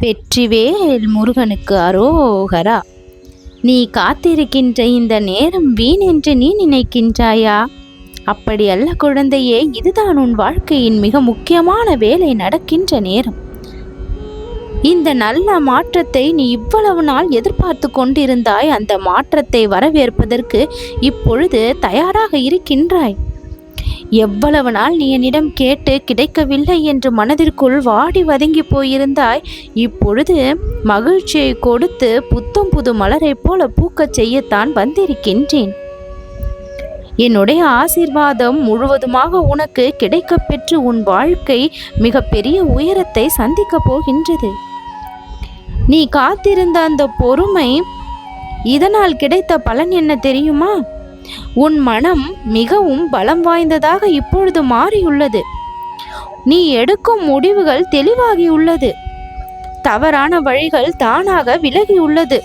வெற்றிவேல் முருகனுக்கு அரோகரா. நீ காத்திருக்கின்ற இந்த நேரம் வீண் என்று நீ நினைக்கின்றாயா? அப்படி அல்ல குழந்தையே, இதுதான் உன் வாழ்க்கையின் மிக முக்கியமான வேலை நடக்கின்ற நேரம். இந்த நல்ல மாற்றத்தை நீ இவ்வளவு நாள் எதிர்பார்த்து கொண்டிருந்தாய். அந்த மாற்றத்தை வரவேற்பதற்கு இப்பொழுது தயாராக இருக்கின்றாய். எவ்வளவு நாள் நீ என்னிடம் கேட்டு கிடைக்கவில்லை என்று மனதிற்குள் வாடி வதங்கி போயிருந்தாய். இப்பொழுது மகிழ்ச்சியை கொடுத்து புத்தம் புது மலரை போல பூக்கச் செய்யத்தான் வந்திருக்கின்றேன். என்னுடைய ஆசீர்வாதம் முழுவதுமாக உனக்கு கிடைக்கப் பெற்று உன் வாழ்க்கை மிக பெரிய உயரத்தை சந்திக்கப் போகின்றது. நீ காத்திருந்த அந்த பொறுமை, இதனால் கிடைத்த பலன் என்ன தெரியுமா? உன் மனம் மிகவும் பலம் வாய்ந்ததாக இப்பொழுது மாறியுள்ளது. நீ எடுக்கும் முடிவுகள் தெளிவாகியுள்ளது. தவறான வழிகள் தானாக விலகியுள்ளது.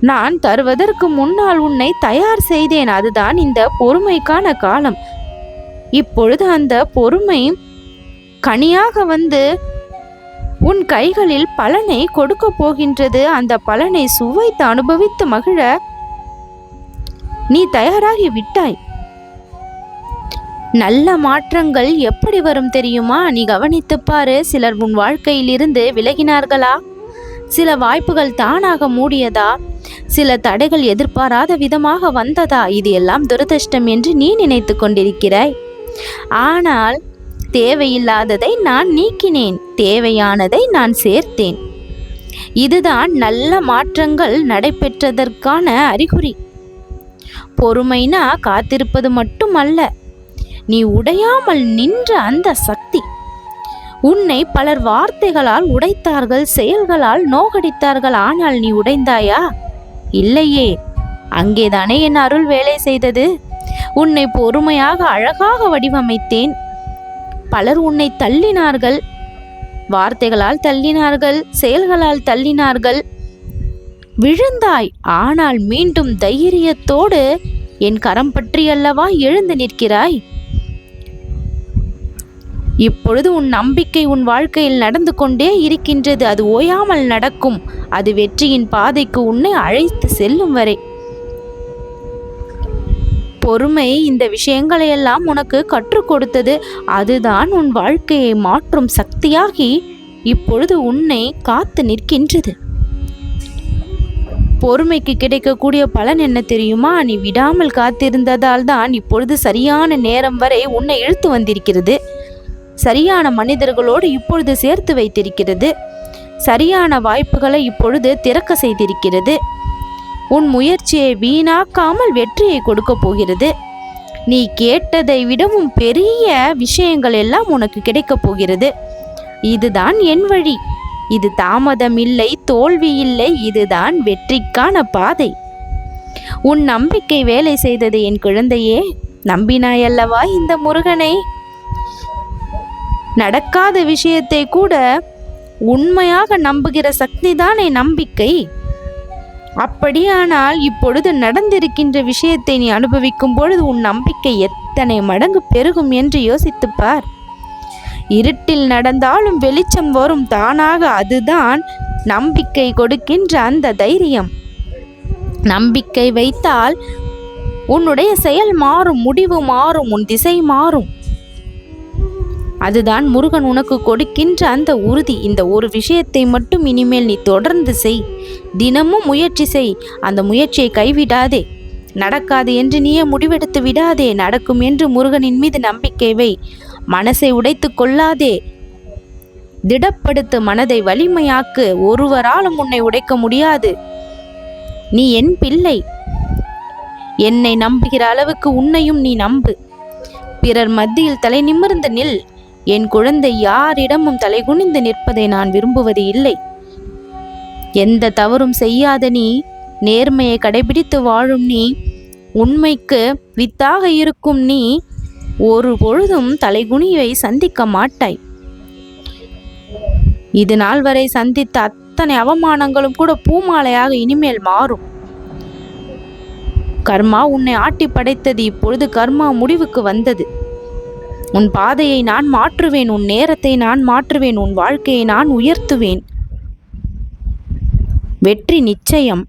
நான் தருவதற்கு முன்னால் உன்னை தயார் செய்தேன். அதுதான் இந்த பொறுமைக்கான காலம். இப்பொழுது அந்த பொறுமை கனியாக வந்து உன் கைகளில் பலனை கொடுக்க போகின்றது. அந்த பலனை சுவைத்து அனுபவித்து மகிழ நீ தயாராகி விட்டாய். நல்ல மாற்றங்கள் எப்படி வரும் தெரியுமா? நீ கவனித்துப் பாரு. சிலர் உன் வாழ்க்கையில் இருந்து விலகினார்களா? சில வாய்ப்புகள் தானாக மூடியதா? சில தடைகள் எதிர்பாராத விதமாக வந்ததா? இது எல்லாம் துரதிர்ஷ்டம் என்று நீ நினைத்து கொண்டிருக்கிறாய். ஆனால் தேவையில்லாததை நான் நீக்கினேன், தேவையானதை நான் சேர்த்தேன். இதுதான் நல்ல மாற்றங்கள் நடைபெற்றதற்கான அறிகுறி. பொறுமைனா காத்திருப்பது மட்டுமல்ல, நீ உடையாமல் நின்ற அந்த சக்தி. உன்னை பலர் வார்த்தைகளால் உடைத்தார்கள், செயல்களால் நோகடித்தார்கள். ஆனால் நீ உடைந்தாயா? இல்லையே. அங்கேதானே என் அருள் வேலை செய்தது. உன்னை பொறுமையாக அழகாக வடிவமைத்தேன். பலர் உன்னை தள்ளினார்கள், வார்த்தைகளால் தள்ளினார்கள், செயல்களால் தள்ளினார்கள். விழுந்தாய். ஆனால் மீண்டும் தைரியத்தோடு என் கரம் பற்றி அல்லவா எழுந்து நிற்கிறாய். இப்பொழுது உன் நம்பிக்கை உன் வாழ்க்கையில் நடந்து கொண்டே இருக்கின்றது. அது ஓயாமல் நடக்கும். அது வெற்றியின் பாதைக்கு உன்னை அழைத்து செல்லும் வரை. பொறுமை இந்த விஷயங்களையெல்லாம் உனக்கு கற்றுக் கொடுத்தது. அதுதான் உன் வாழ்க்கையை மாற்றும் சக்தியாகி இப்பொழுது உன்னை காத்து நிற்கின்றது. பொறுமைக்கு கிடைக்கக்கூடிய பலன் என்ன தெரியுமா? நீ விடாமல் காத்திருந்ததால் தான் இப்பொழுது சரியான நேரம் வரை உன்னை இழுத்து வந்திருக்கிறது. சரியான மனிதர்களோடு இப்பொழுது சேர்த்து வைத்திருக்கிறது. சரியான வாய்ப்புகளை இப்பொழுது திறக்க செய்திருக்கிறது. உன் முயற்சியை வீணாக்காமல் வெற்றியை கொடுக்க போகிறது. நீ கேட்டதை விடவும் பெரிய விஷயங்கள் எல்லாம் உனக்கு கிடைக்கப் போகிறது. இதுதான் என் வழி. இது தாமதம் இல்லை, தோல்வி இல்லை. இதுதான் வெற்றிக்கான பாதை. உன் நம்பிக்கை வேலை செய்தது என் குழந்தையே. நம்பினாயல்லவா இந்த முருகனை? நடக்காத விஷயத்தை கூட உண்மையாக நம்புகிற சக்தி தானே நம்பிக்கை. அப்படியானால் இப்பொழுது நடந்திருக்கின்ற விஷயத்தை நீ அனுபவிக்கும் பொழுது உன் நம்பிக்கை எத்தனை மடங்கு பெருகும் என்று யோசித்துப் பார். இருட்டில் நடந்தாலும் வெளிச்சம் வரும் தானாக. அதுதான் நம்பிக்கை கொடுக்கின்ற அந்த தைரியம். நம்பிக்கை வைத்தால் உன்னுடைய செயல் மாறும், முடிவு மாறும், உன் திசை மாறும். அதுதான் முருகன் உனக்கு கொடுக்கின்ற அந்த உறுதி. இந்த ஒரு விஷயத்தை மட்டும் இனிமேல் நீ தொடர்ந்து செய். தினமும் முயற்சி செய். அந்த முயற்சியை கைவிடாதே. நடக்காது என்று நீயே முடிவெடுத்து விடாதே. நடக்கும் என்று முருகனின் மீது நம்பிக்கை வை. மனசை உடைத்து கொள்ளாதே. திடப்படுத்து. மனதை வலிமையாக்கு. ஒருவராலும் உன்னை உடைக்க முடியாது. நீ என் பிள்ளை. என்னை நம்புகிற அளவுக்கு உன்னையும் நீ நம்பு. பிறர் மத்தியில் தலை நிமிர்ந்து நில். என் குழந்தை, யாரிடமும் தலை குனிந்து நிற்பதை நான் விரும்புவது இல்லை. எந்த தவறும் செய்யாத நீ, நேர்மையை கடைபிடித்து வாழும் நீ, உண்மைக்கு வித்தாக இருக்கும் நீ ஒரு பொழுதும் தலைகுனிவை சந்திக்க மாட்டாய். இது நாள் வரை சந்தித்த அத்தனை அவமானங்களும் கூட பூமாலையாக இனிமேல் மாறும். கர்மா உன்னை ஆட்டி படைத்தது. இப்பொழுது கர்மா முடிவுக்கு வந்தது. உன் பாதையை நான் மாற்றுவேன், உன் நேரத்தை நான் மாற்றுவேன், உன் வாழ்க்கையை நான் உயர்த்துவேன். வெற்றி நிச்சயம்.